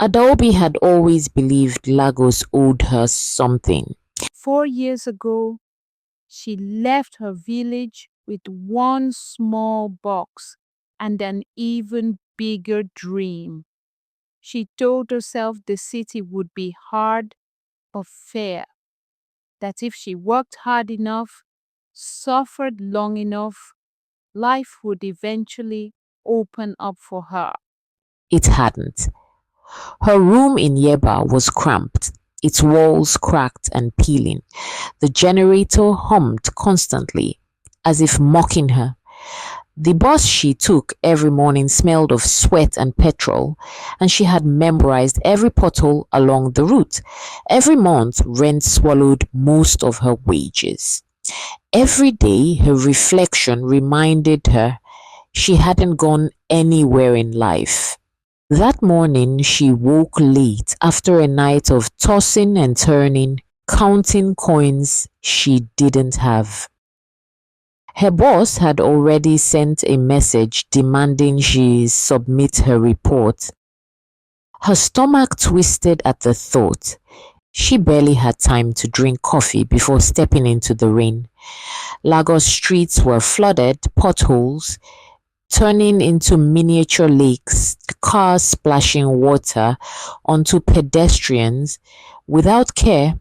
Adobe had always believed Lagos owed her something. 4 years ago, she left her village with one small box and an even bigger dream. She told herself the city would be hard but fair, that if she worked hard enough, suffered long enough, life would eventually open up for her. It hadn't. Her room in Yeba was cramped, its walls cracked and peeling. The generator hummed constantly, as if mocking her. The bus she took every morning smelled of sweat and petrol, and she had memorized every pothole along the route. Every month, rent swallowed most of her wages. Every day, her reflection reminded her she hadn't gone anywhere in life. That morning, she woke late after a night of tossing and turning, counting coins she didn't have. Her boss had already sent a message demanding she submit her report. Her stomach twisted at the thought. She barely had time to drink coffee before stepping into the rain. Lagos streets were flooded, potholes turning into miniature lakes, cars splashing water onto pedestrians without care.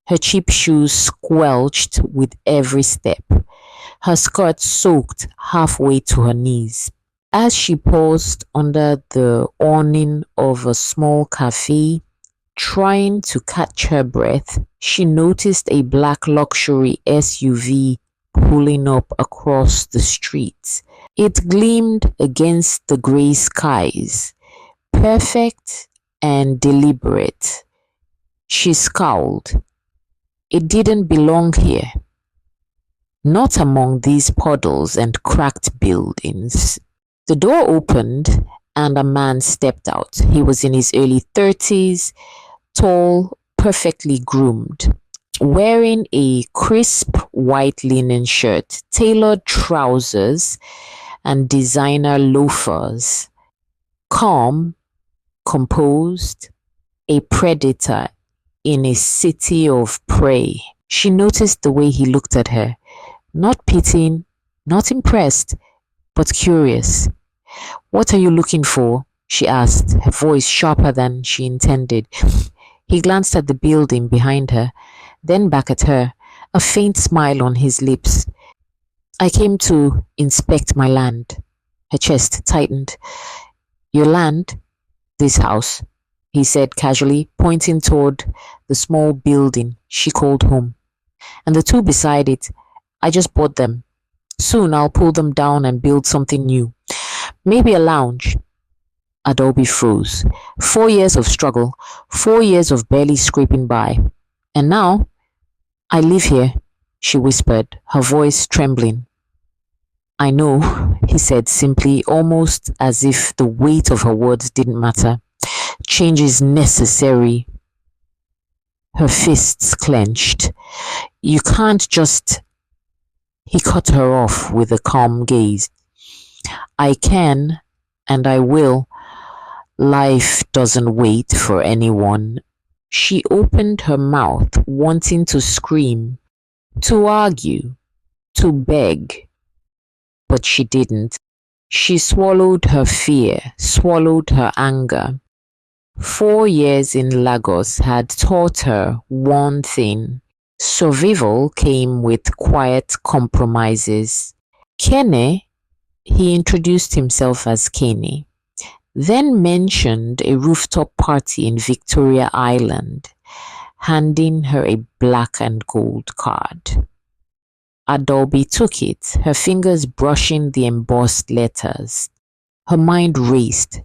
Her cheap shoes squelched with every step, her skirt soaked halfway to her knees. As she paused under the awning of a small cafe, trying to catch her breath, she noticed a black luxury SUV pulling up across the street. It gleamed against the grey skies, perfect and deliberate. She scowled. It didn't belong here. Not among these puddles and cracked buildings. The door opened and a man stepped out. He was in his early 30s, tall, perfectly groomed, wearing a crisp white linen shirt, tailored trousers, and designer loafers. Calm, composed, a predator in a city of prey. She noticed the way he looked at her, not pitying, not impressed, but curious. "What are you looking for?" she asked, her voice sharper than she intended. He glanced at the building behind her, then back at her, a faint smile on his lips. "I came to inspect my land." Her chest tightened. "Your land? This house?" he said casually, pointing toward the small building she called home. "And the two beside it. I just bought them. Soon I'll pull them down and build something new. Maybe a lounge." Adobe froze. 4 years of struggle, 4 years of barely scraping by. "And now I live here," she whispered, her voice trembling. "I know," he said simply, almost as if the weight of her words didn't matter. "Change is necessary." Her fists clenched. "You can't just—" He cut her off with a calm gaze. "I can, and I will. Life doesn't wait for anyone." She opened her mouth, wanting to scream, to argue, to beg, but she didn't. She swallowed her fear, swallowed her anger. 4 years in Lagos had taught her one thing: survival came with quiet compromises. Kene, he introduced himself as Kene, then mentioned a rooftop party in Victoria Island, handing her a black and gold card. Adobe took it, her fingers brushing the embossed letters. Her mind raced.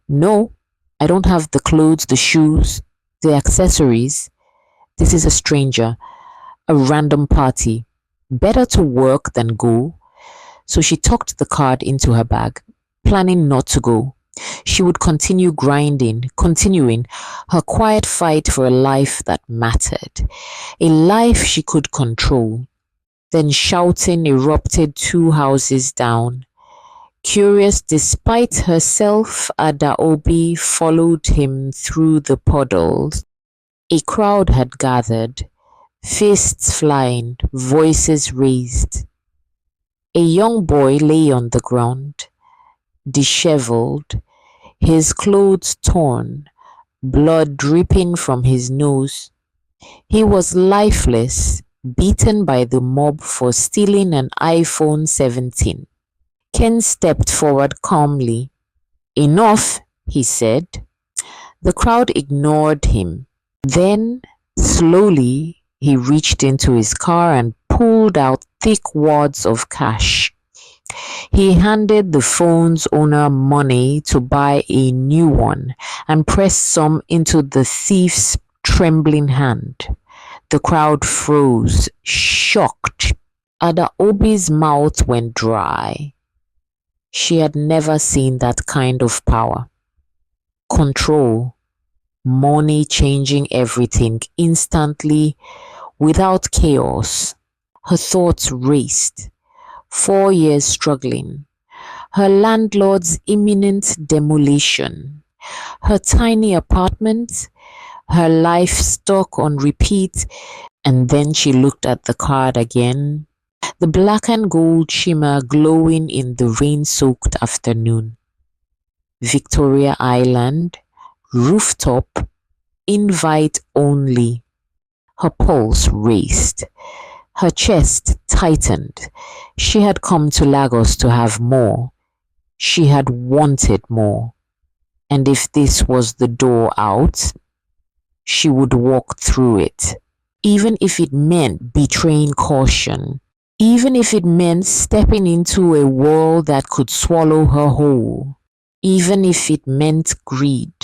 "No, I don't have the clothes, the shoes, the accessories. This is a stranger, a random party. Better to work than go." So she tucked the card into her bag, planning not to go. She would continue grinding, continuing her quiet fight for a life that mattered, a life she could control. Then shouting erupted 2 houses down. Curious despite herself, Adaobi followed him through the puddles. A crowd had gathered, fists flying, voices raised. A young boy lay on the ground, dishevelled, his clothes torn, blood dripping from his nose. He was lifeless, beaten by the mob for stealing an iPhone 17. Ken stepped forward calmly. "Enough," he said. The crowd ignored him. Then, slowly, he reached into his car and pulled out thick wads of cash. He handed the phone's owner money to buy a new one and pressed some into the thief's trembling hand. The crowd froze, shocked. Adaobi's mouth went dry. She had never seen that kind of power. Control, money changing everything instantly without chaos. Her thoughts raced. 4 years struggling. Her landlord's imminent demolition. Her tiny apartment. Her life stuck on repeat. And then she looked at the card again. The black and gold shimmer glowing in the rain-soaked afternoon. Victoria Island, rooftop, invite only. Her pulse raced. Her chest tightened. She had come to Lagos to have more. She had wanted more. And if this was the door out, she would walk through it. Even if it meant betraying caution. Even if it meant stepping into a world that could swallow her whole. Even if it meant greed.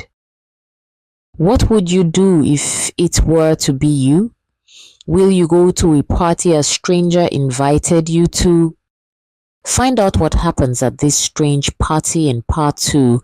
What would you do if it were to be you? Will you go to a party a stranger invited you to? Find out what happens at this strange party in part 2